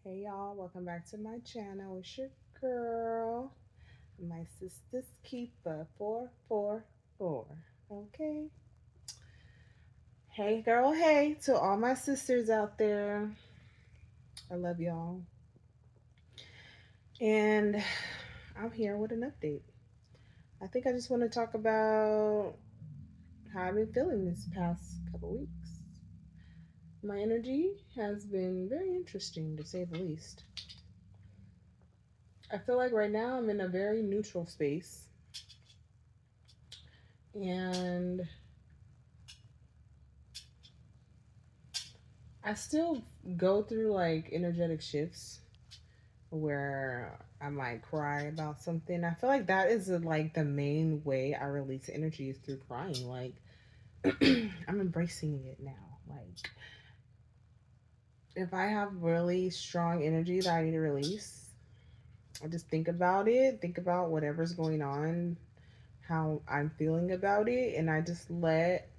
Hey y'all, welcome back to my channel. It's your girl, my sister's keeper 444. Okay. Hey girl, hey to all my sisters out there. I love y'all. And I'm here with an update. I think I just want to talk about how I've been feeling this past couple weeks. My energy has been very interesting to say the least. I feel like right now I'm in a very neutral space. And I still go through like energetic shifts where I might cry about something. I feel like that is like the main way I release energy is through crying. Like I'm embracing it now. Like if I have really strong energy that I need to release, I just think about it, think about whatever's going on, how I'm feeling about it, and I just let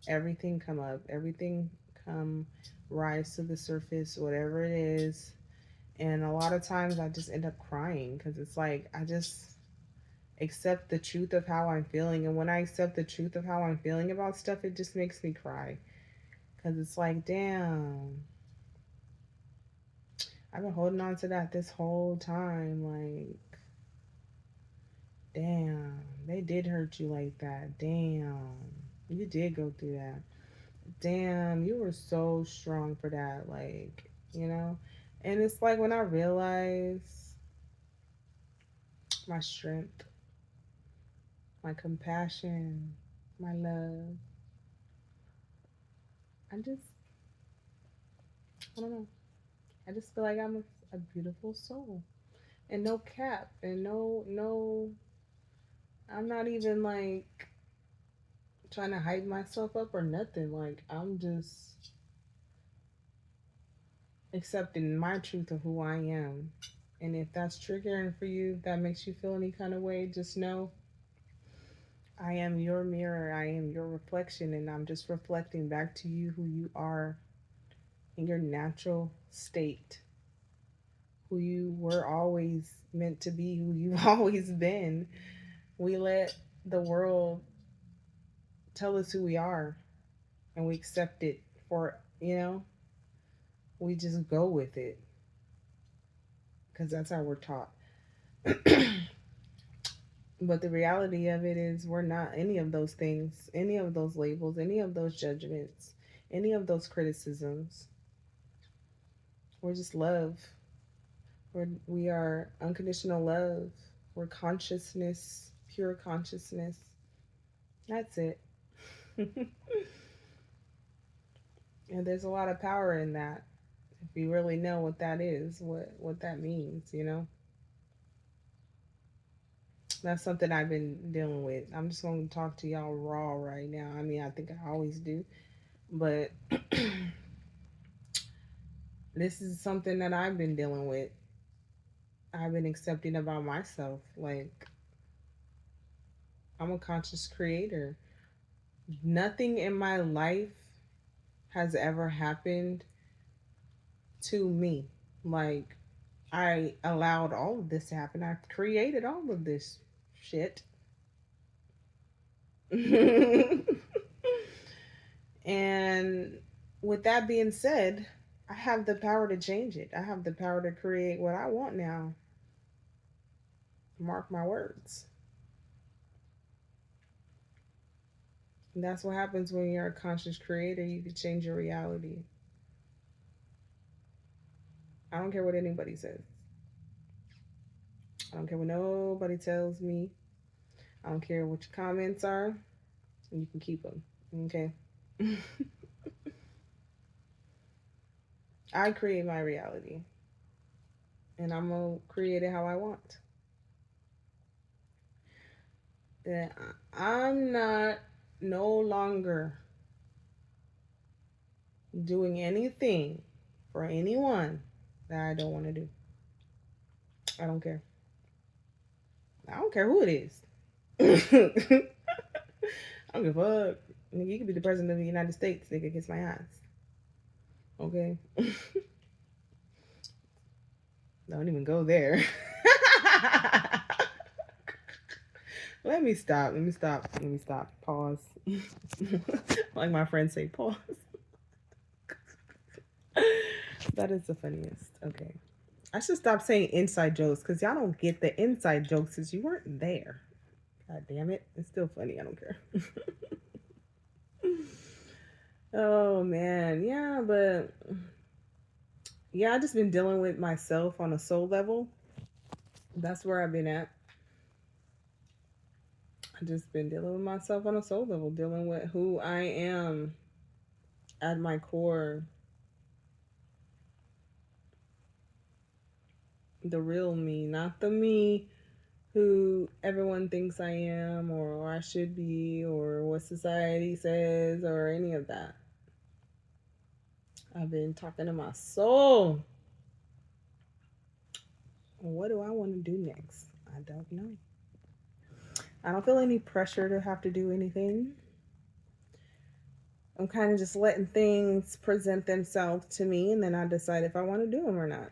everything come up, everything come rise to the surface, whatever it is. And a lot of times I just end up crying because it's like I just accept the truth of how I'm feeling. And when I accept the truth of how I'm feeling about stuff, it just makes me cry because it's like, damn, I've been holding on to that this whole time. Like, damn, they did hurt you like that. Damn, you did go through that. Damn, you were so strong for that. Like. And it's like when I realize my strength, my compassion, my love. I don't know. I just feel like I'm a beautiful soul, and no cap, and no. I'm not even like trying to hype myself up or nothing. Like I'm just accepting my truth of who I am. And if that's triggering for you, that makes you feel any kind of way, just know I am your mirror. I am your reflection, and I'm just reflecting back to you who you are in your natural state, who you were always meant to be, who you've always been. We let the world tell us who we are and we accept it for, we just go with it because that's how we're taught. But the reality of it is, we're not any of those things, any of those labels, any of those judgments, any of those criticisms. We're just love. We are unconditional love. We're consciousness, pure consciousness. That's it. And there's a lot of power in that. If you really know what that is, what that means. That's something I've been dealing with. I'm just going to talk to y'all raw right now. I mean, I think I always do, but this is something that I've been dealing with. I've been accepting about myself. Like, I'm a conscious creator. Nothing in my life has ever happened to me. Like, I allowed all of this to happen. I created all of this shit. And with that being said, I have the power to change it. I have the power to create what I want now. Mark my words. And that's what happens when you're a conscious creator. You can change your reality. I don't care what anybody says. I don't care what nobody tells me. I don't care what your comments are. You can keep them. Okay? I create my reality. And I'm going to create it how I want. That I'm not no longer doing anything for anyone that I don't want to do. I don't care. I don't care who it is. I don't give a fuck. Nigga, you could be the president of the United States, nigga, kiss my ass. Okay? Don't even go there. Let me stop. Let me stop. Let me stop. Pause. Like my friends say, pause. That is the funniest. Okay. I should stop saying inside jokes because y'all don't get the inside jokes because you weren't there. God damn it. It's still funny. I don't care. Oh man. Yeah, but yeah, I just been dealing with myself on a soul level. That's where I've been at. I just been dealing with myself on a soul level, dealing with who I am at my core, the real me, not the me who everyone thinks I am or I should be or what society says or any of that. I've been talking to my soul. What do I want to do next? I don't know. I don't feel any pressure to have to do anything. I'm kind of just letting things present themselves to me and then I decide if I want to do them or not.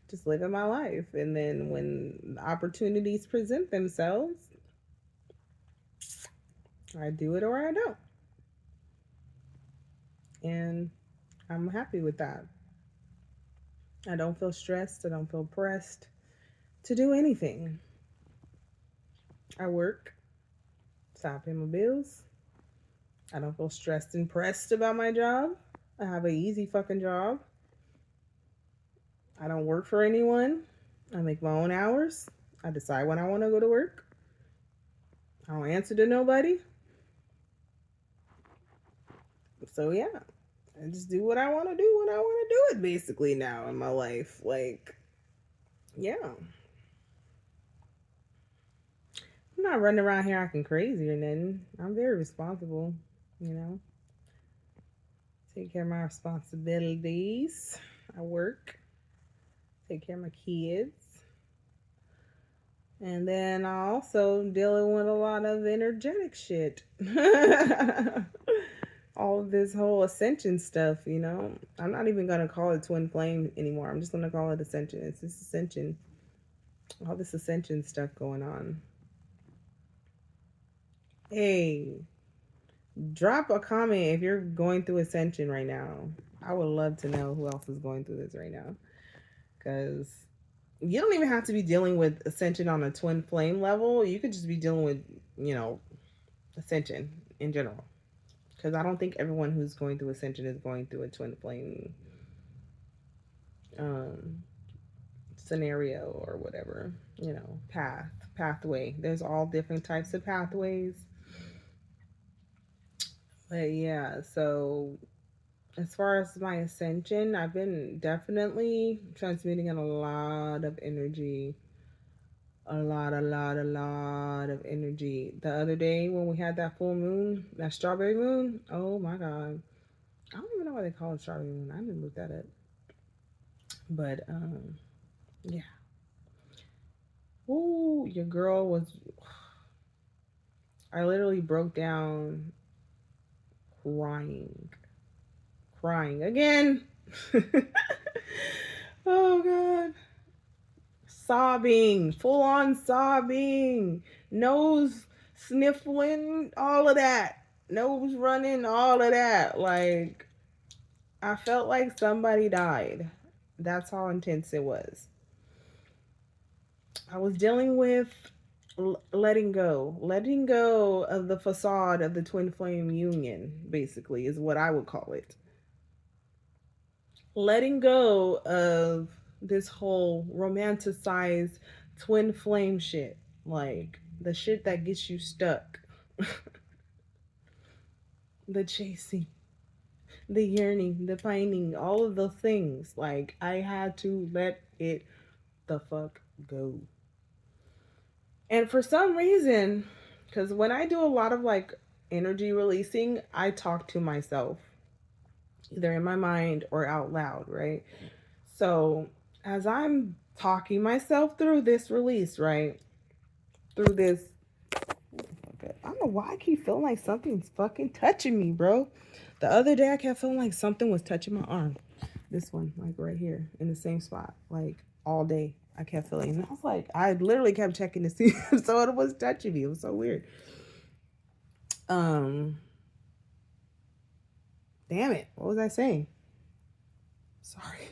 Just living my life. And then when opportunities present themselves, I do it or I don't. And I'm happy with that. I don't feel stressed. I don't feel pressed to do anything. I work, so I pay my bills. I don't feel stressed and pressed about my job. I have an easy fucking job. I don't work for anyone. I make my own hours. I decide when I want to go to work. I don't answer to nobody. So yeah, I just do what I want to do when I want to do it basically now in my life. Like, yeah. I'm not running around here acting crazy or nothing. I'm very responsible, you know. Take care of my responsibilities. I work, take care of my kids. And then I also dealing with a lot of energetic shit. All of this whole ascension stuff, you know. I'm not even gonna call it twin flame anymore. I'm just gonna call it ascension. It's just ascension. All this ascension stuff going on. Hey, drop a comment if you're going through ascension right now. I would love to know who else is going through this right now. Because you don't even have to be dealing with ascension on a twin flame level. You could just be dealing with, you know, ascension in general. Because I don't think everyone who's going through ascension is going through a twin flame um, scenario or whatever, you know, pathway. There's all different types of pathways. But yeah, so as far as my ascension, I've been definitely transmitting in a lot of energy. A lot of energy. The other day when we had that full moon, that strawberry moon, oh my God. I don't even know why they call it strawberry moon. I didn't look that up. But yeah. Ooh, your girl was I literally broke down crying. Crying again. Oh God. Sobbing, full on sobbing, nose sniffling, all of that, nose running, all of that. Like, I felt like somebody died. That's how intense it was. I was dealing with letting go of the facade of the twin flame union, basically, is what I would call it. Letting go of this whole romanticized twin flame shit. Like the shit that gets you stuck. The chasing, the yearning, the pining, all of those things. Like I had to let it the fuck go. And for some reason, because when I do a lot of like energy releasing, I talk to myself, either in my mind or out loud, right? So as I'm talking myself through this release, right? Through this, I don't know why I keep feeling like something's fucking touching me, bro. The other day I kept feeling like something was touching my arm. This one, like right here in the same spot, like all day. I kept feeling, and I was like, I literally kept checking to see if someone was touching me. It was so weird. Um, Damn it, what was I saying? Sorry.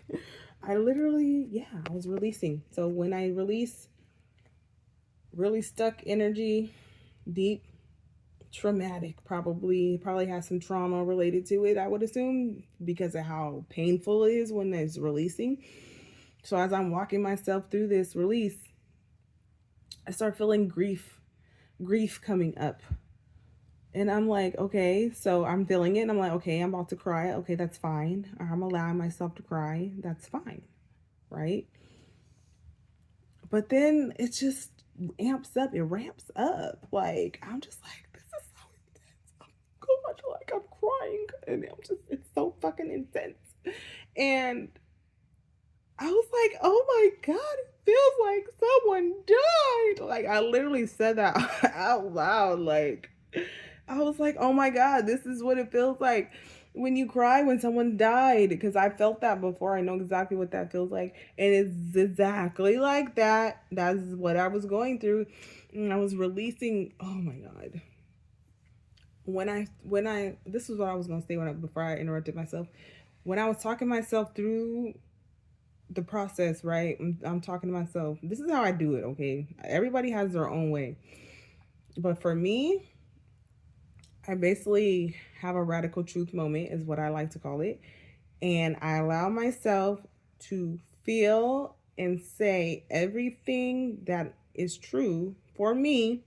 I literally, yeah, I was releasing. So when I release really stuck energy, deep, traumatic, probably has some trauma related to it, I would assume, because of how painful it is when it's releasing. So as I'm walking myself through this release, I start feeling grief coming up. And I'm like, okay, so I'm feeling it. And I'm like, okay, I'm about to cry. Okay, that's fine. Or I'm allowing myself to cry. That's fine. Right. But then it just amps up. It ramps up. Like, I'm just like, this is so intense. Oh gosh, like I'm crying. And it's so fucking intense. And I was like, oh my God, it feels like someone died. Like, I literally said that out loud. Like, I was like, oh my God, this is what it feels like when you cry when someone died. Because I felt that before. I know exactly what that feels like. And it's exactly like that. That's what I was going through. And I was releasing, oh my God. This is what I was going to say before I interrupted myself. When I was talking myself through the process, right? I'm talking to myself. This is how I do it, okay? Everybody has their own way. But for me, I basically have a radical truth moment, is what I like to call it. And I allow myself to feel and say everything that is true for me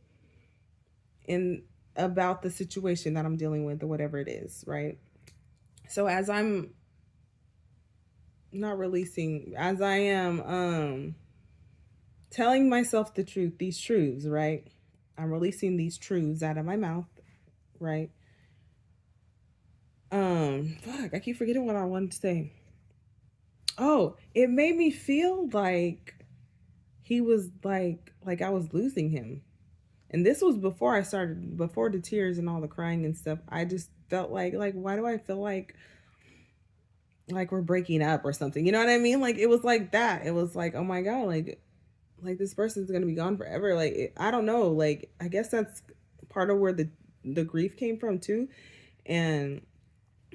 in about the situation that I'm dealing with or whatever it is, right? So as I'm not releasing, as I am telling myself the truth, these truths, right? I'm releasing these truths out of my mouth, right? Fuck, I keep forgetting what I wanted to say. Oh, it made me feel like he was like I was losing him. And this was before the tears and all the crying and stuff. I just felt like why do I feel like we're breaking up or something? You know what I mean? Like it was like that. It was like, oh my God, like this person's gonna be gone forever. I don't know. Like I guess that's part of where the grief came from too, and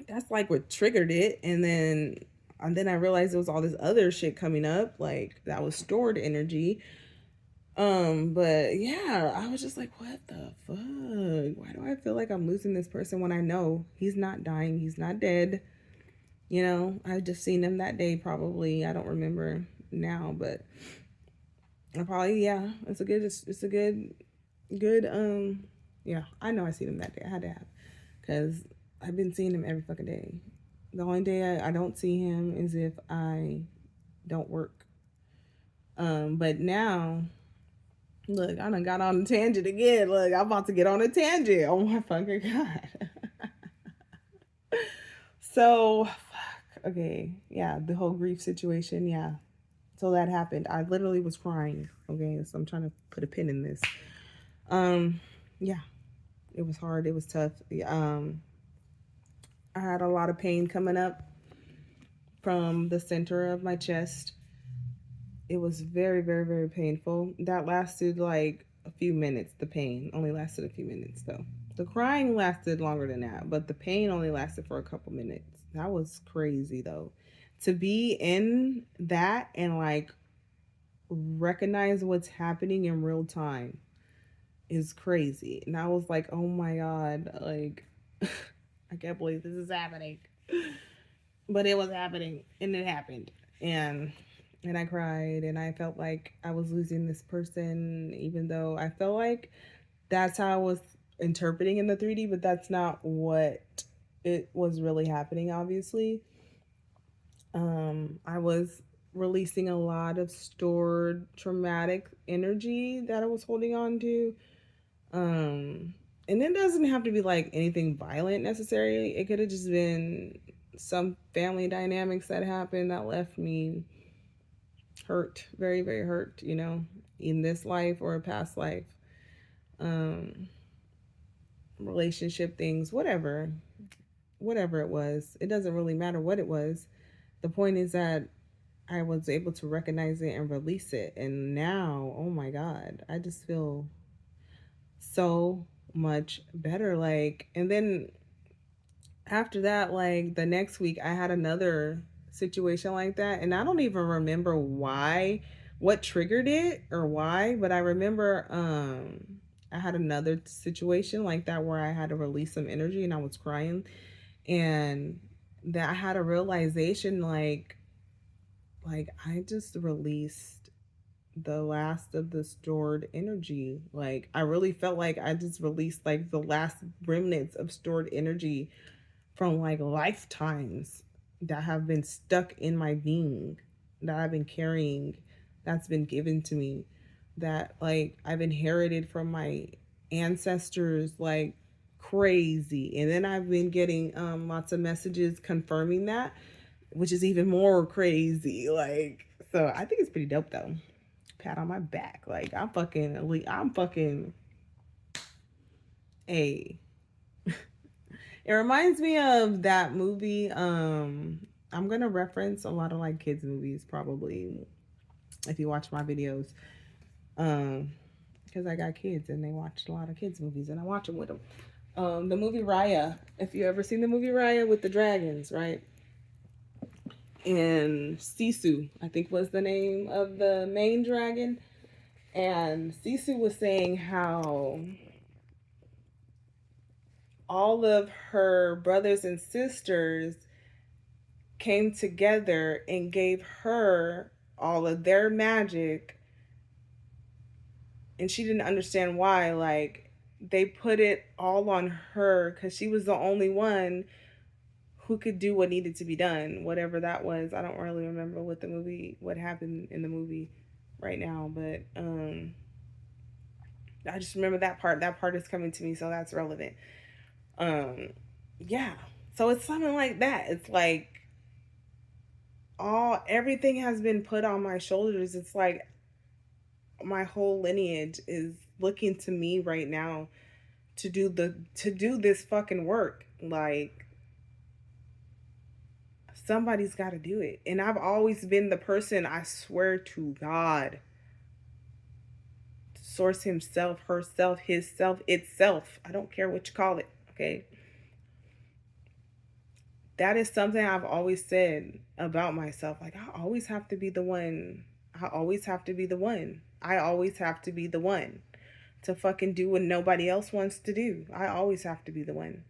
that's like what triggered it. And then I realized there was all this other shit coming up, like that was stored energy. But yeah, I was just like, what the fuck? Why do I feel like I'm losing this person when I know he's not dying, he's not dead? You know, I just seen him that day probably. I don't remember now, but I probably, yeah, it's a good yeah, I know I seen him that day. I had to have, because I've been seeing him every fucking day. The only day I don't see him is if I don't work. But now, look, I done got on a tangent again. Look, I'm about to get on a tangent. Oh my fucking God. So, fuck. Okay. Yeah, the whole grief situation. Yeah. So that happened. I literally was crying. Okay. So I'm trying to put a pin in this. Yeah. It was hard. It was tough. I had a lot of pain coming up from the center of my chest. It was very, very, very painful. That lasted like a few minutes. The pain only lasted a few minutes, though. The crying lasted longer than that, but the pain only lasted for a couple minutes. That was crazy, though. To be in that and like recognize what's happening in real time is crazy. And I was like, oh my God, like, I can't believe this is happening. But it was happening and it happened. And I cried and I felt like I was losing this person, even though I felt like that's how I was interpreting in the 3D, but that's not what it was really happening, obviously. I was releasing a lot of stored traumatic energy that I was holding on to. And it doesn't have to be like anything violent necessarily. It could have just been some family dynamics that happened that left me hurt, very, very hurt, in this life or a past life. Um, Relationship things, whatever. whatever it was. It doesn't really matter what it was. The point is that I was able to recognize it and release it. And now, oh my God, I just feel so much better. Like, and then after that, like the next week, I had another situation like that. And I don't even remember why, what triggered it or why, but I remember I had another situation like that where I had to release some energy and I was crying. And that I had a realization like I just released the last of the stored energy. Like I really felt like I just released like the last remnants of stored energy from like lifetimes that have been stuck in my being, that I've been carrying, that's been given to me, that like I've inherited from my ancestors like crazy. And then I've been getting lots of messages confirming that, which is even more crazy. Like, so I think it's pretty dope though. Pat on my back. Like I'm fucking a. It reminds me of that movie. I'm gonna reference a lot of like kids movies probably if you watch my videos. Um, because I got kids and they watch a lot of kids movies and I watch them with them. The movie Raya. If you ever seen the movie Raya with the dragons, right? And Sisu, I think was the name of the main dragon. And Sisu was saying how all of her brothers and sisters came together and gave her all of their magic, and she didn't understand why. Like, they put it all on her because she was the only one who could do what needed to be done, whatever that was. I don't really remember what happened in the movie right now, but I just remember that part. That part is coming to me, so that's relevant. Um, yeah. So it's something like that. It's like everything has been put on my shoulders. It's like my whole lineage is looking to me right now to do this fucking work. Like somebody's got to do it. And I've always been the person, I swear to God, source himself, herself, his self, itself. I don't care what you call it, okay? That is something I've always said about myself. Like I always have to be the one. I always have to be the one. I always have to be the one to fucking do what nobody else wants to do. I always have to be the one.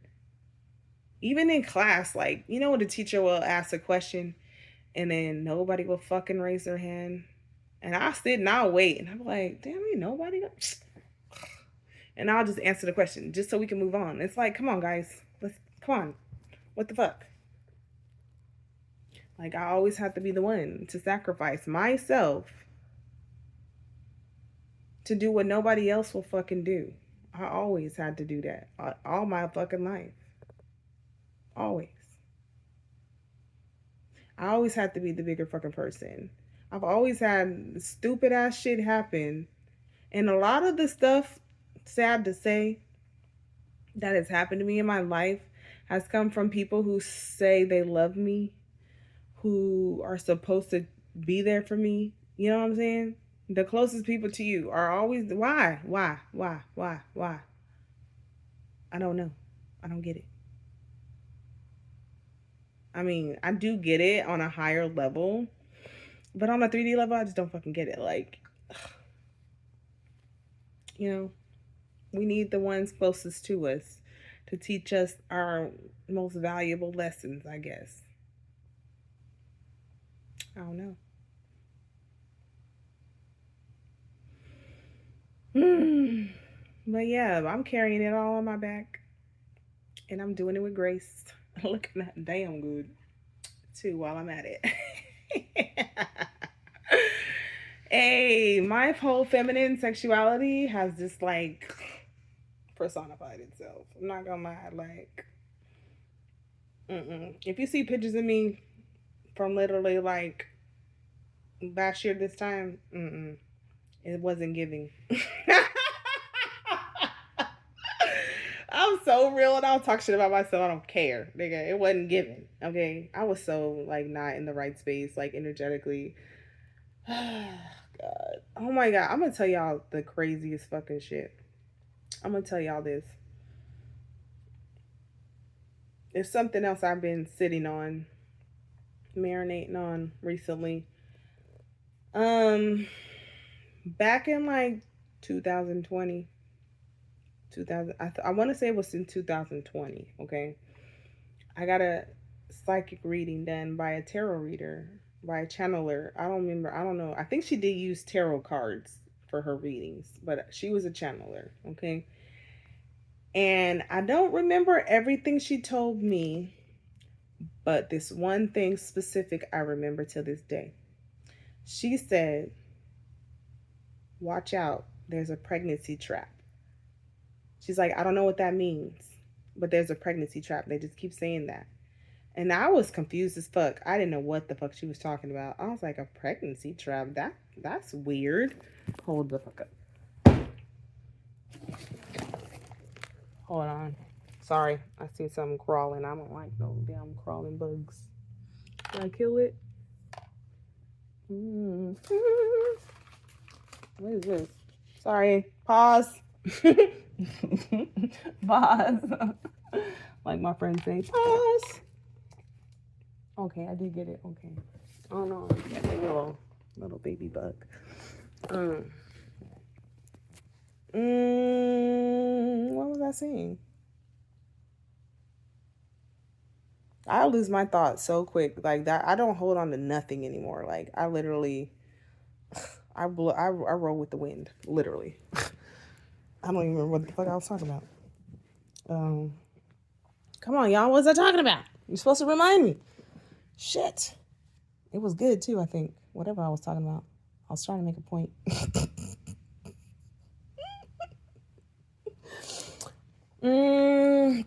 Even in class, like, you know, when the teacher will ask a question and then nobody will fucking raise their hand. And I'll sit and I'll wait. And I'm like, damn, ain't nobody. And I'll just answer the question just so we can move on. It's like, come on, guys. Come on. What the fuck? Like, I always have to be the one to sacrifice myself to do what nobody else will fucking do. I always had to do that all my fucking life. Always. I always had to be the bigger fucking person. I've always had stupid ass shit happen. And a lot of the stuff, sad to say, that has happened to me in my life has come from people who say they love me, who are supposed to be there for me. You know what I'm saying? The closest people to you are always, why? I don't know. I don't get it. I mean, I do get it on a higher level, but on a 3D level, I just don't fucking get it. Like, you know, we need the ones closest to us to teach us our most valuable lessons, I guess. I don't know. But yeah, I'm carrying it all on my back and I'm doing it with grace. Looking at damn good too while I'm at it. Hey, my whole feminine sexuality has just like personified itself. I'm not gonna lie, like, if you see pictures of me from literally like last year this time, it wasn't giving. I'm so real and I'll talk shit about myself. I don't care, nigga. It wasn't given. Okay. I was so like not in the right space, like energetically. God. Oh my god. I'm gonna tell y'all the craziest fucking shit. I'm gonna tell y'all this. It's something else I've been sitting on, marinating on recently. Um back in like 2020, 2000, I want to say it was in 2020, okay? I got a psychic reading done by a tarot reader, by a channeler. I don't remember. I don't know. I think she did use tarot cards for her readings, but she was a channeler, okay? And I don't remember everything she told me, but this one thing specific I remember to this day. She said, "Watch out, there's a pregnancy trap." She's like, "I don't know what that means, but there's a pregnancy trap." They just keep saying that. And I was confused as fuck. I didn't know what the fuck she was talking about. I was like, a pregnancy trap? That's weird. Hold the fuck up. Hold on. Sorry, I see something crawling. I don't like no damn crawling bugs. Did I kill it? What is this? Sorry. Pause. Pause. Like my friends say, pause. Okay, I did get it. Okay. Oh no, a little baby bug. What was I saying? I lose my thoughts so quick, like that. I don't hold on to nothing anymore. Like I literally, I roll with the wind, literally. I don't even remember what the fuck I was talking about. Come on, y'all. What was I talking about? You're supposed to remind me. Shit. It was good too, I think. Whatever I was talking about. I was trying to make a point.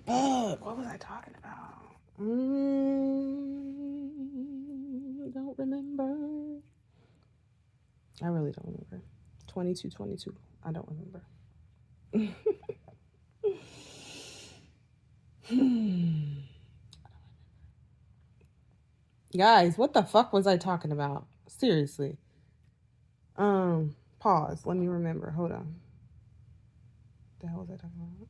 Bug. What was I talking about? Don't remember. I really don't remember. 22. I don't remember. Guys, what the fuck was I talking about? Seriously. Pause. Let me remember. Hold on. What the hell was I talking about?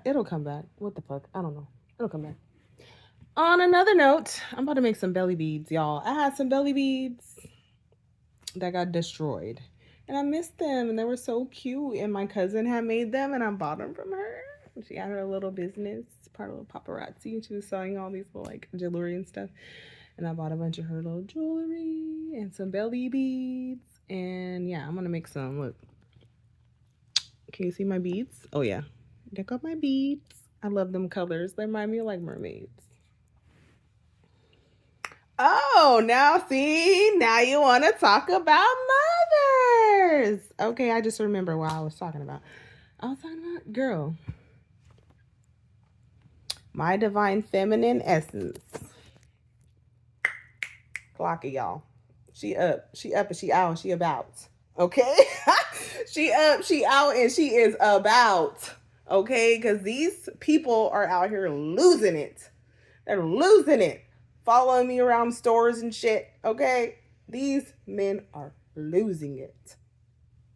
It'll come back. What the fuck? I don't know. It'll come back. On another note, I'm about to make some belly beads, y'all. I had some belly beads that got destroyed. And I missed them, and they were so cute. And my cousin had made them, and I bought them from her. She had her little business, part of little paparazzi, and she was selling all these little like jewelry and stuff. And I bought a bunch of her little jewelry and some belly beads. And yeah, I'm gonna make some. Look, can you see my beads? Oh yeah, check out my beads. I love them colors. They remind me of like mermaids. Oh, now see, now you want to talk about mothers. Okay, I just remember what I was talking about. I was talking about, girl, my divine feminine essence. Clock it, y'all. She up, and she out, and she about. Okay? She up, she out, and she is about. Okay? Because these people are out here losing it. They're losing it. Following me around stores and shit. Okay? These men are losing it.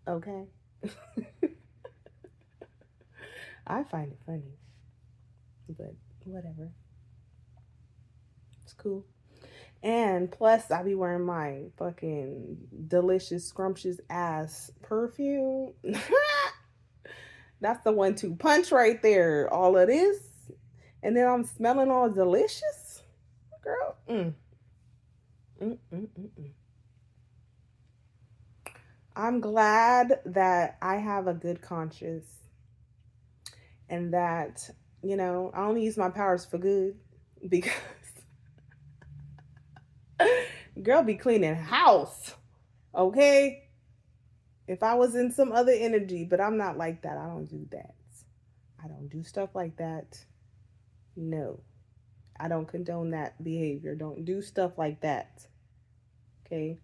Okay? I find it funny. But whatever. It's cool. And plus, I be wearing my fucking delicious, scrumptious ass perfume. That's the 1-2 punch right there. All of this. And then I'm smelling all delicious. Girl. I'm glad that I have a good conscience. And that, you know, I only use my powers for good. Because girl be cleaning house. Okay? If I was in some other energy, but I'm not like that. I don't do that. I don't do stuff like that. No. I don't condone that behavior. Don't do stuff like that. Okay.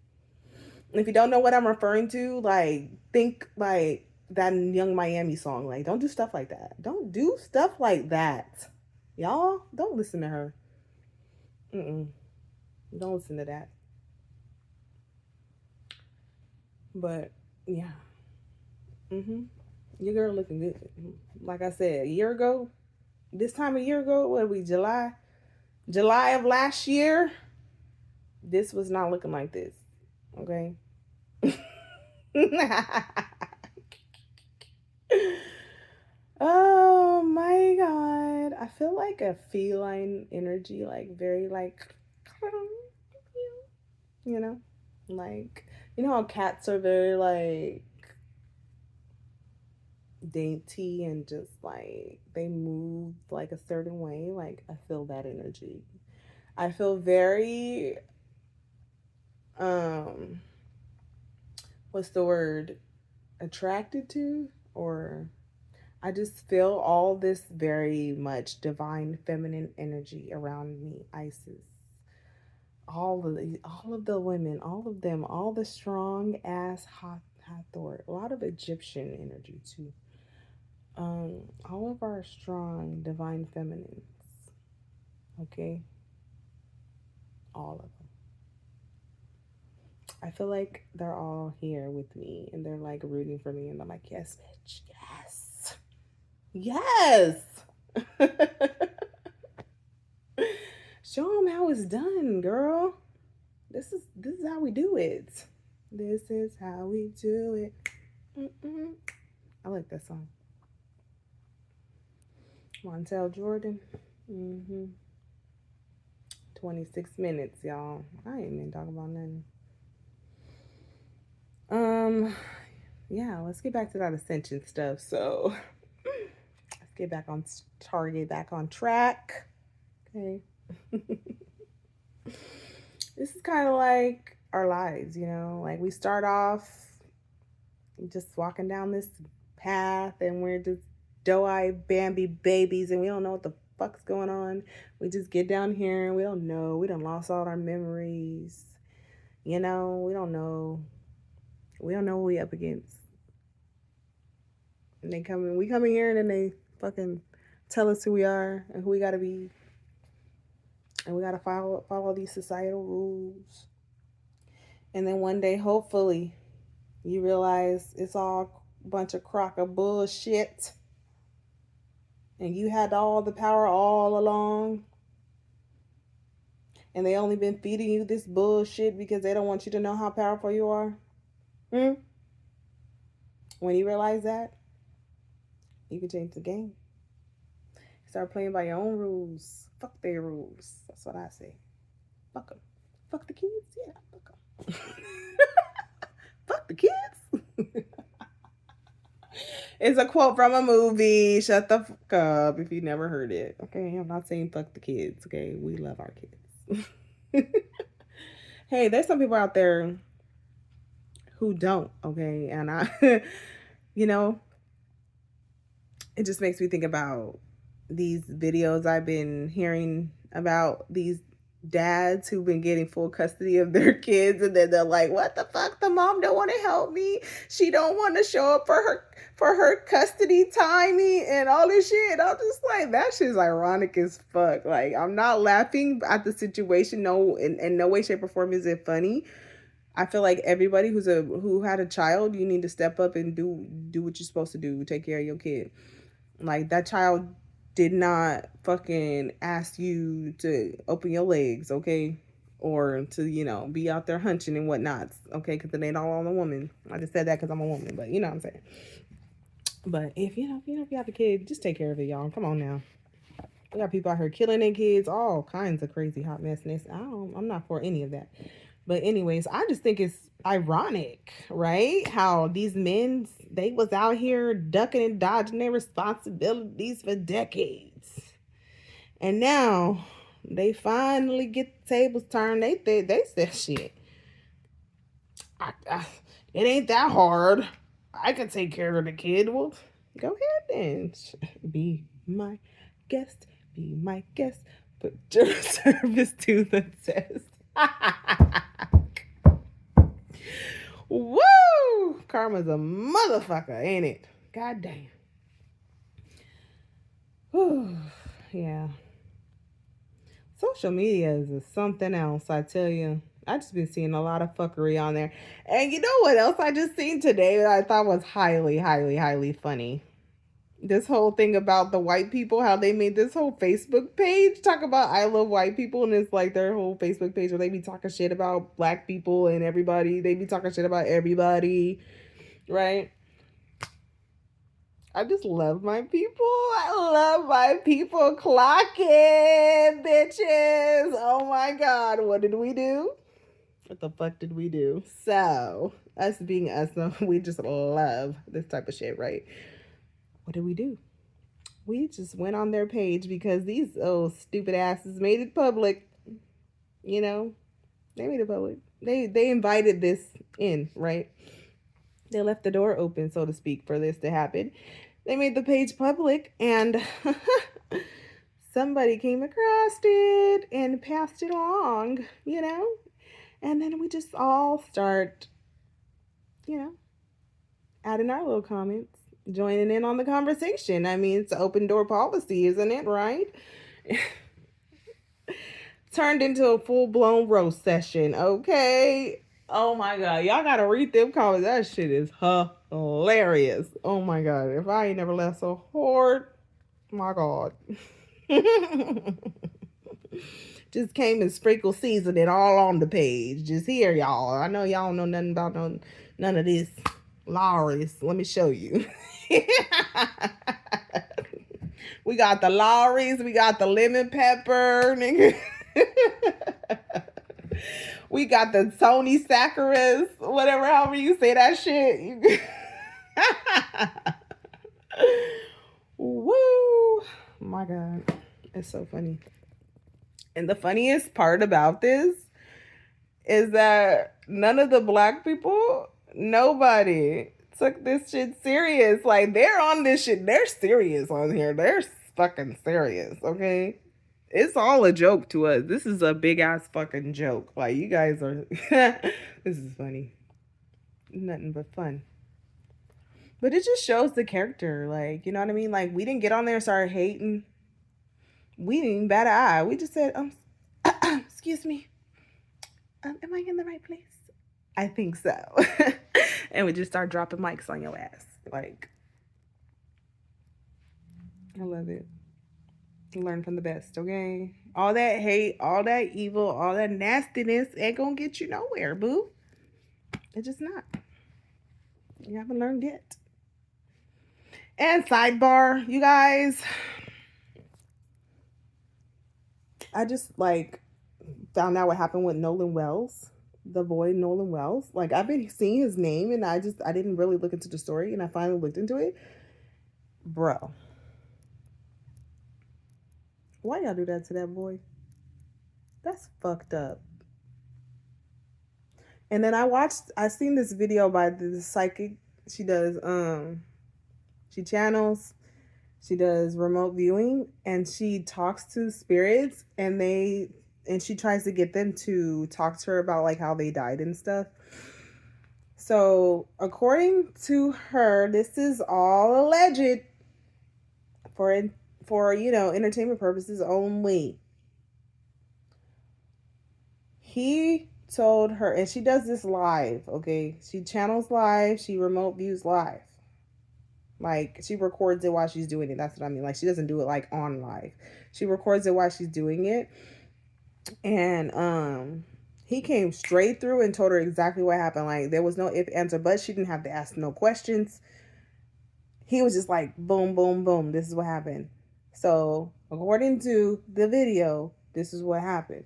And if you don't know what I'm referring to, like think like that Young Miami song. Like, don't do stuff like that. Don't do stuff like that. Y'all, don't listen to her. Mm-mm. Don't listen to that. But yeah. Mm-hmm. Your girl looking good. Like I said, a year ago, this time a year ago, what are we, July of last year, this was not looking like this. Okay. Oh my god. I feel like a feline energy, like very like you know? Like you know how cats are very like dainty and just like they move like a certain way. Like I feel that energy. I feel very um what's the word? Attracted to, or I just feel all this very much divine feminine energy around me. Isis. All of the women, all of them, all the strong ass hot Hathor. A lot of Egyptian energy too. All of our strong divine feminines. Okay? All of them. I feel like they're all here with me and they're like rooting for me and I'm like, yes, bitch, yes. Yes. Show them how it's done, girl. This is how we do it. This is how we do it. Mm-mm. I like that song. Montel Jordan. 26 minutes, y'all. I ain't even talking about nothing. Yeah, let's get back to that ascension stuff. So let's get back on target, back on track. Okay. This is kind of like our lives, you know? Like we start off just walking down this path and we're just doe-eyed Bambi babies and we don't know what the fuck's going on. We just get down here and we don't know. We done lost all our memories. You know, we don't know. We don't know what we up against. And we come in here and then they fucking tell us who we are and who we gotta be. And we gotta follow these societal rules. And then one day, hopefully, you realize it's all a bunch of crock of bullshit. And you had all the power all along. And they only been feeding you this bullshit because they don't want you to know how powerful you are. Hmm? When you realize that, you can change the game. Start playing by your own rules. Fuck their rules. That's what I say. Fuck them. Fuck the kids? Yeah, fuck them. Fuck the kids? It's a quote from a movie. Shut the fuck up if you never heard it. Okay, I'm not saying fuck the kids. Okay, we love our kids. Hey, there's some people out there who don't. Okay, and you know, it just makes me think about these videos I've been hearing about these dads who've been getting full custody of their kids and then they're like, what the fuck, the mom don't want to help me, she don't want to show up for her custody timing and all this shit. I'm just like, that shit's ironic as fuck. Like, I'm not laughing at the situation, no, in no way shape or form is it funny. I feel like everybody who had a child, you need to step up and do what you're supposed to do, take care of your kid. Like, that child did not fucking ask you to open your legs, okay? Or to, you know, be out there hunching and whatnot, okay? Because it ain't all on the woman. I just said that because I'm a woman, but you know what I'm saying. But if you have a kid, just take care of it, y'all. Come on now. We got people out here killing their kids, all kinds of crazy hot messness. I'm not for any of that. But anyways, I just think it's ironic, right? How these men, they was out here ducking and dodging their responsibilities for decades. And now they finally get the tables turned. They said shit. It ain't that hard. I can take care of the kid. Well, go ahead and be my guest. Be my guest. Put your service to the test. Woo! Karma's a motherfucker, ain't it? God damn. Whew. Yeah. Social media is something else, I tell you. I just been seeing a lot of fuckery on there. And you know what else I just seen today that I thought was highly, highly, highly funny? This whole thing about the white people, how they made this whole Facebook page talk about I love white people, and it's like their whole Facebook page where they be talking shit about black people and everybody. They be talking shit about everybody, right? I just love my people. I love my people. Clock it, bitches. Oh my god, what did we do? What the fuck did we do? So, us being us, we just love this type of shit, right? What did we do? We just went on their page because these stupid asses made it public. You know, they made it public. They invited this in, right? They left the door open, so to speak, for this to happen. They made the page public, and somebody came across it and passed it along, you know? And then we just all start, you know, adding our little comments, joining in on the conversation. I mean, it's an open door policy, isn't it, right? Turned into a full-blown roast session, okay? Oh my god, y'all gotta read them comments. That shit is hilarious. Oh my god, if I ain't never laughed so hard, my god. Just came and sprinkled seasoning all on the page. Just here, y'all. I know y'all don't know nothing about none of this. Lawry's. Let me show you. We got the Lawry's. We got the lemon pepper, nigga. We got the Tony Saccharis, whatever, however you say that shit. Woo! My god, it's so funny. And the funniest part about this is that none of the black people, nobody took this shit serious. Like, they're on this shit. They're serious on here. They're fucking serious, okay? It's all a joke to us. This is a big ass fucking joke. Like, you guys are this is funny. Nothing but fun. But it just shows the character, like, you know what I mean? Like, we didn't get on there and start hating. We didn't even bat an eye. We just said, excuse me. Am I in the right place? I think so. And we just start dropping mics on your ass. Like, I love it. Learn from the best, okay? All that hate, all that evil, all that nastiness ain't gonna get you nowhere, boo. It's just not. You haven't learned yet. And sidebar, you guys, I just like found out what happened with Nolan Wells, the boy Nolan Wells. Like, I've been seeing his name and I didn't really look into the story, and I finally looked into it. Bro, why y'all do that to that boy? That's fucked up. And then I seen this video by the psychic. She does she channels, she does remote viewing, and she talks to spirits, and she tries to get them to talk to her about like how they died and stuff. So according to her, this is all alleged for entertainment purposes only. He told her, and she does this live, okay? She channels live, she remote views live. Like, she records it while she's doing it. That's what I mean. Like, she doesn't do it like on live. She records it while she's doing it. And he came straight through and told her exactly what happened. Like, there was no if, ands, or buts. She didn't have to ask no questions. He was just like, boom, boom, boom. This is what happened. So, according to the video, this is what happened.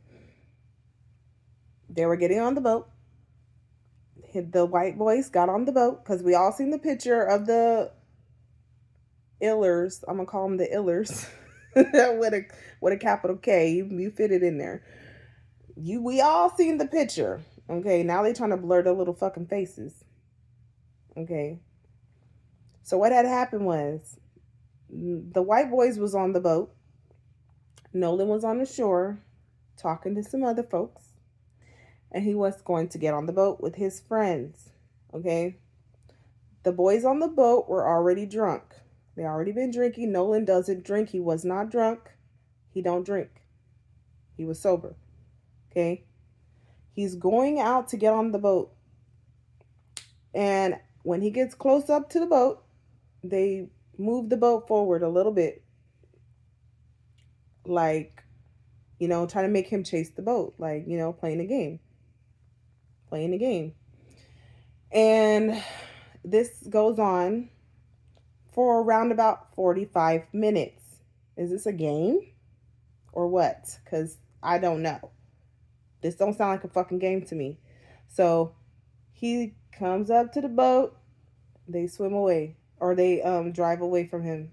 They were getting on the boat. The white boys got on the boat, because we all seen the picture of the Illers. I'm gonna call them the Illers with a capital K. You fit it in there. We all seen the picture. Okay, now they trying to blur the little fucking faces. Okay. So what had happened was the white boys was on the boat, Nolan was on the shore talking to some other folks, and he was going to get on the boat with his friends. Okay? The boys on the boat were already drunk. They already been drinking. Nolan doesn't drink. He was not drunk. He don't drink. He was sober. Okay? He's going out to get on the boat. And when he gets close up to the boat, they move the boat forward a little bit. Like, trying to make him chase the boat. Like, playing a game. Playing a game. And this goes on for around about 45 minutes. Is this a game or what? Because I don't know. This don't sound like a fucking game to me. So he comes up to the boat. They swim away, or they drive away from him.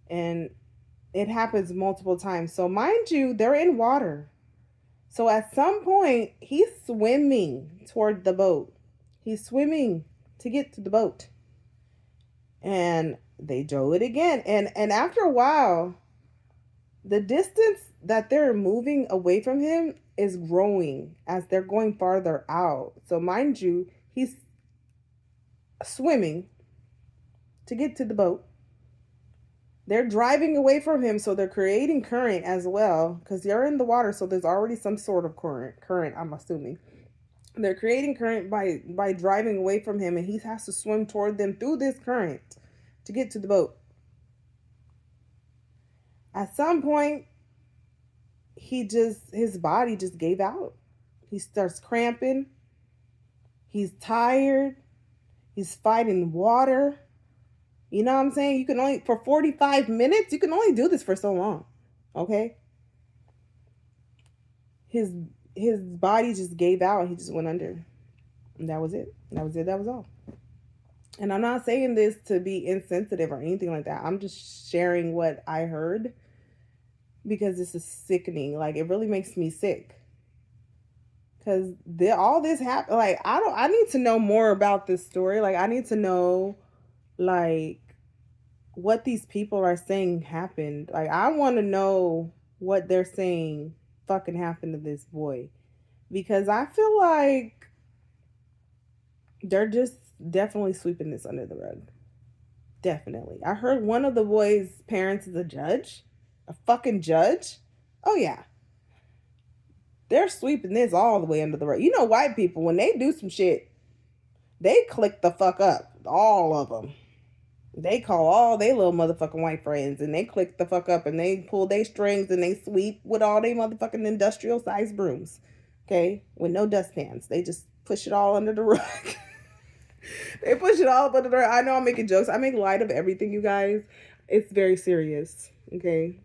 And it happens multiple times. So mind you, they're in water. So at some point, he's swimming toward the boat. He's swimming to get to the boat. And they drove it again. And after a while, the distance that they're moving away from him is growing as they're going farther out. So mind you, he's swimming to get to the boat. They're driving away from him, so they're creating current as well, because they're in the water, so there's already some sort of current, I'm assuming. They're creating current by driving away from him, and he has to swim toward them through this current to get to the boat. At some point, his body just gave out. He starts cramping. He's tired. He's fighting water. You know what I'm saying? You can only, for 45 minutes, you can only do this for so long. Okay? His body just gave out and he just went under. And that was it. That was it. That was all. And I'm not saying this to be insensitive or anything like that. I'm just sharing what I heard, because this is sickening. Like, it really makes me sick. Because all this happened. Like, I need to know more about this story. Like, I need to know, like, what these people are saying happened. Like, I want to know what they're saying fucking happened to this boy. Because I feel like they're just definitely sweeping this under the rug. Definitely. I heard one of the boys' parents is a judge. A fucking judge? Oh, yeah. They're sweeping this all the way under the rug. You know, white people, when they do some shit, they click the fuck up. All of them. They call all they little motherfucking white friends, and they click the fuck up, and they pull their strings, and they sweep with all they motherfucking industrial sized brooms. Okay? With no dustpans. They just push it all under the rug. They push it all under the rug. I know I'm making jokes. I make light of everything, you guys. It's very serious. Okay?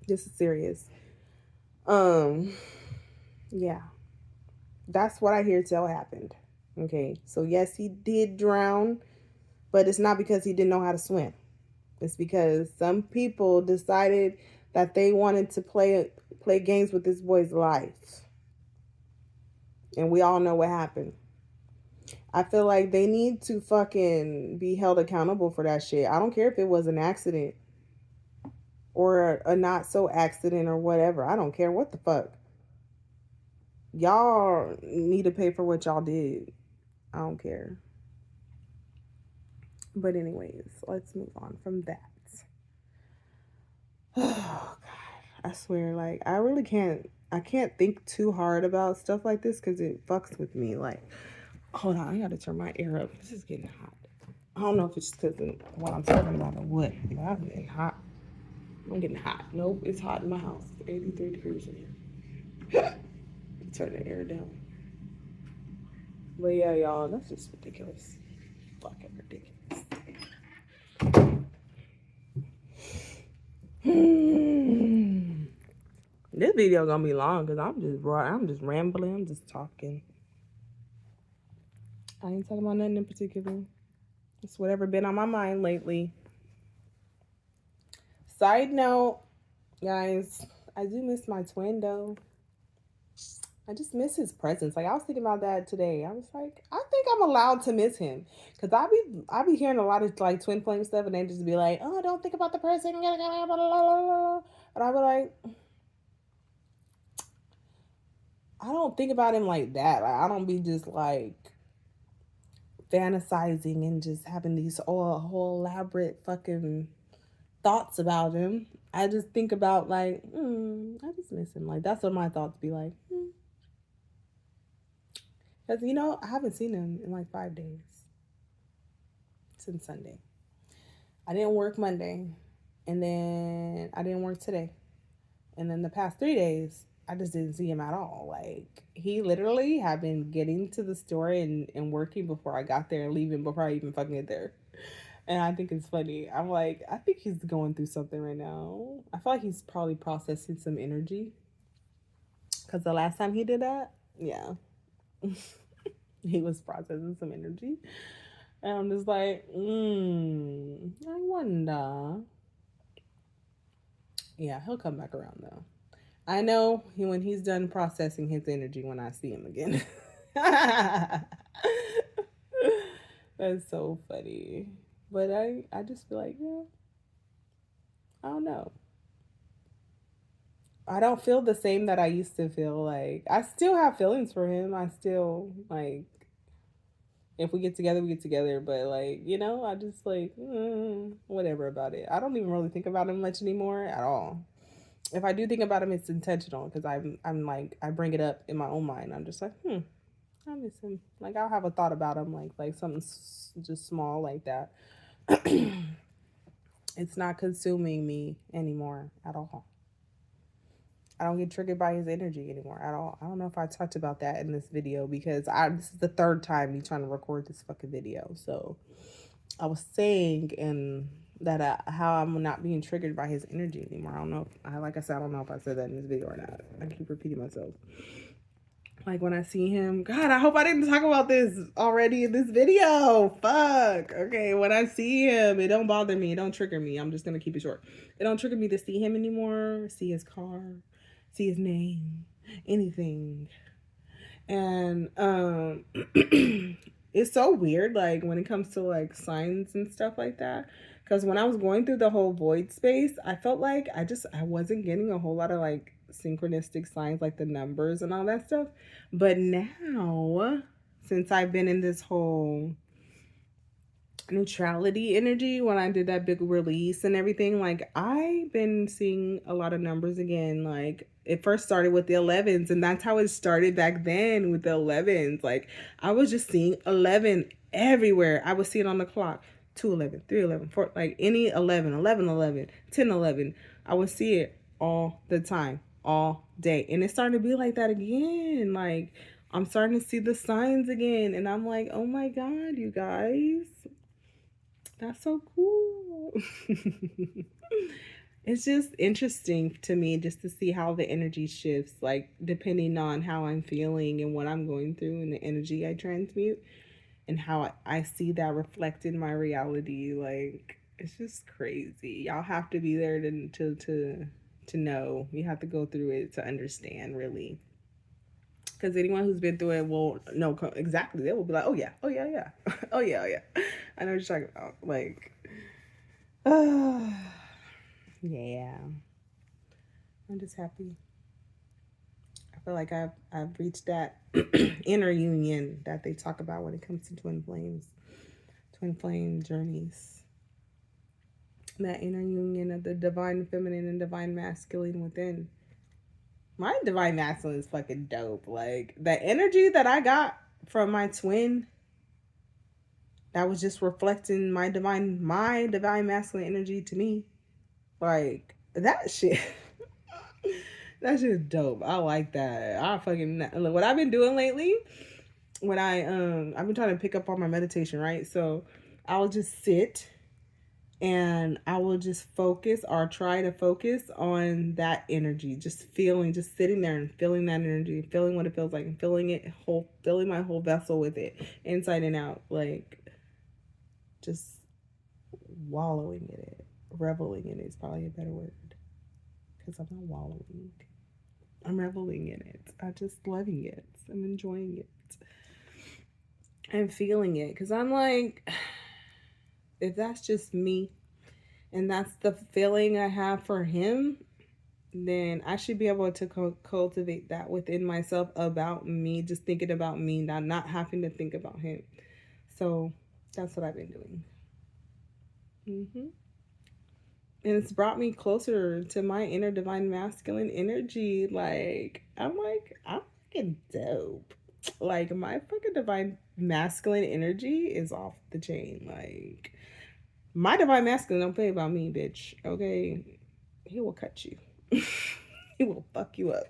This is serious. Yeah. That's what I hear tell happened. Okay? So yes, he did drown. But it's not because he didn't know how to swim. It's because some people decided that they wanted to play games with this boy's life. And we all know what happened. I feel like they need to fucking be held accountable for that shit. I don't care if it was an accident or a not so accident or whatever. I don't care what the fuck. Y'all need to pay for what y'all did. I don't care. But anyways, let's move on from that. Oh God, I swear, like, I really can't think too hard about stuff like this because it fucks with me. Like, hold on, I gotta turn my air up. This is getting hot. I don't know if it's because of what I'm talking about or what, but I'm getting hot. I'm getting hot. Nope, it's hot in my house. It's 83 degrees in here. Turn the air down. But yeah, y'all, that's just ridiculous. Fucking ridiculous. This video gonna be long because I'm just rambling. I'm just talking. I ain't talking about nothing in particular. It's whatever been on my mind lately. Side note, guys, I do miss my twin though. I just miss his presence. Like, I was thinking about that today. I was like, I think I'm allowed to miss him. Cause I be hearing a lot of like twin flame stuff, and they just be like, oh, don't think about the person. But I be like, I don't think about him like that. Like, I don't be just like fantasizing and just having these all whole elaborate fucking thoughts about him. I just think about like, I just miss him. Like that's what my thoughts be like. Because I haven't seen him in like 5 days since Sunday. I didn't work Monday, and then I didn't work today, and then the past 3 days I just didn't see him at all. Like he literally had been getting to the store and working before I got there and leaving before I even fucking get there. And I think it's funny. I'm like, I think he's going through something right now. I feel like he's probably processing some energy. Because the last time he did that, yeah, he was processing some energy. And I'm just like, I wonder. Yeah, he'll come back around though. I know when he's done processing his energy when I see him again. That's so funny. But I just feel like, yeah, I don't know. I don't feel the same that I used to feel. Like I still have feelings for him. I still like if we get together, we get together. But like I just like whatever about it. I don't even really think about him much anymore at all. If I do think about him, it's intentional because I'm like I bring it up in my own mind. I'm just like I miss him. Like I'll have a thought about him, like something just small like that. It's not consuming me anymore at all. I don't get triggered by his energy anymore at all. I don't know if I talked about that in this video because this is the third time me trying to record this fucking video. So I was saying and that how I'm not being triggered by his energy anymore. I don't know. Like I said, I don't know if I said that in this video or not. I keep repeating myself. Like when I see him, God, I hope I didn't talk about this already in this video. Fuck. Okay, when I see him, it don't bother me. It don't trigger me. I'm just gonna keep it short. It don't trigger me to see him anymore. See his car, see his name, anything. And it's so weird. Like when it comes to like signs and stuff like that. Because when I was going through the whole void space, I felt like I wasn't getting a whole lot of like synchronistic signs like the numbers and all that stuff. But now, since I've been in this whole neutrality energy when I did that big release and everything, like I've been seeing a lot of numbers again. Like it first started with the 11s, and that's how it started back then with the 11s. Like I was just seeing 11 everywhere. I would see it on the clock. 211, 311, 4, like any 11, 11, 11, 10, 11. I would see it all the time, all day. And it's starting to be like that again. Like I'm starting to see the signs again. And I'm like, oh my God, you guys. That's so cool. It's just interesting to me just to see how the energy shifts, like depending on how I'm feeling and what I'm going through and the energy I transmute and how I see that reflected in my reality. Like it's just crazy. Y'all have to be there to know. You have to go through it to understand really. Because anyone who's been through it will know exactly. They will be like, oh yeah, oh yeah, yeah, oh yeah, oh yeah. I know what you're talking about. Like, yeah. I'm just happy. I feel like I've reached that inner union that they talk about when it comes to twin flame journeys. That inner union of the divine feminine and divine masculine within. My divine masculine is fucking dope. Like the energy that I got from my twin, that was just reflecting my divine masculine energy to me. Like that shit. That shit is dope. I like that. I fucking look what I've been doing lately. When I've been trying to pick up on my meditation, right? So I'll just sit and I will just focus or try to focus on that energy, just sitting there and feeling that energy, feeling what it feels like, and filling my whole vessel with it, inside and out, like just wallowing in it, reveling in it is probably a better word, because I'm not wallowing, I'm reveling in it. I'm just loving it. I'm enjoying it. I'm feeling it, because I'm like, if that's just me and that's the feeling I have for him, then I should be able to cultivate that within myself about me, just thinking about me, not having to think about him. So that's what I've been doing. Hmm. And it's brought me closer to my inner divine masculine energy. I'm fucking dope. Like, my fucking divine masculine energy is off the chain. Like, my divine masculine don't play about me, bitch. Okay? He will cut you. He will fuck you up.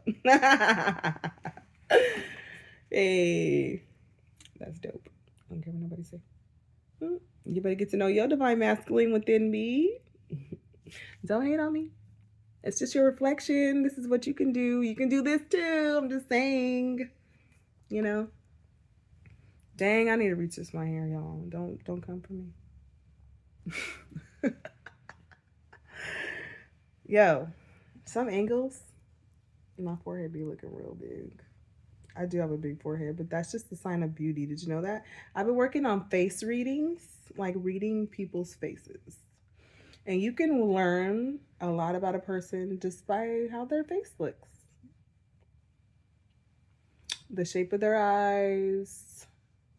Hey, that's dope. I don't care what nobody say. You better get to know your divine masculine within me. Don't hate on me. It's just your reflection. This is what you can do. You can do this too. I'm just saying. You know. Dang, I need to retwist my hair, y'all. Don't come for me. Yo, some angles, my forehead be looking real big. I do have a big forehead, but that's just a sign of beauty. Did you know that? I've been working on face readings, like reading people's faces. And you can learn a lot about a person just by how their face looks. The shape of their eyes,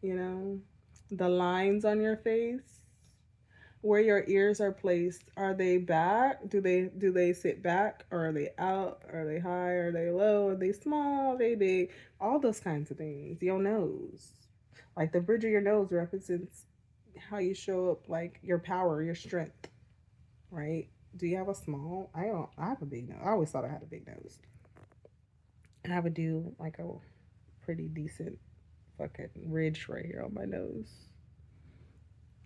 you know, the lines on your face, where your ears are placed. Are they back? Do they sit back, or are they out? Are they high? Are they low? Are they small? Are they big? All those kinds of things. Your nose, like the bridge of your nose represents how you show up, like your power, your strength, right? Do you have a small? I don't. I have a big nose. I always thought I had a big nose. And I would do like a pretty decent fucking ridge right here on my nose.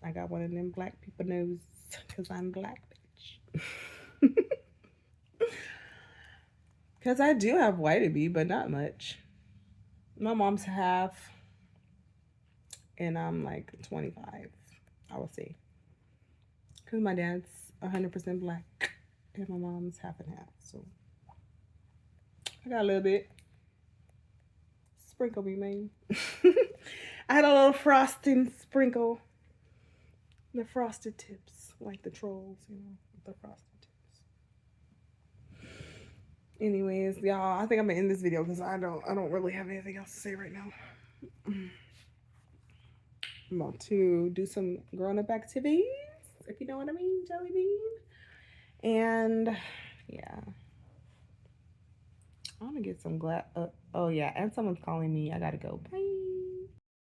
I got one of them black people nose because I'm black, bitch. Because I do have white but not much. My mom's half, and I'm like 25, I would say. Because my dad's 100% black, and my mom's half and half. So I got a little bit. Sprinkle me, man. I had a little frosting sprinkle. The frosted tips, like the trolls, the frosted tips. Anyways, y'all, I think I'm gonna end this video because I don't really have anything else to say right now. I'm about to do some grown up activities, if you know what I mean, Jelly Bean. And yeah, I'm gonna get some oh yeah, and someone's calling me. I gotta go. Bye.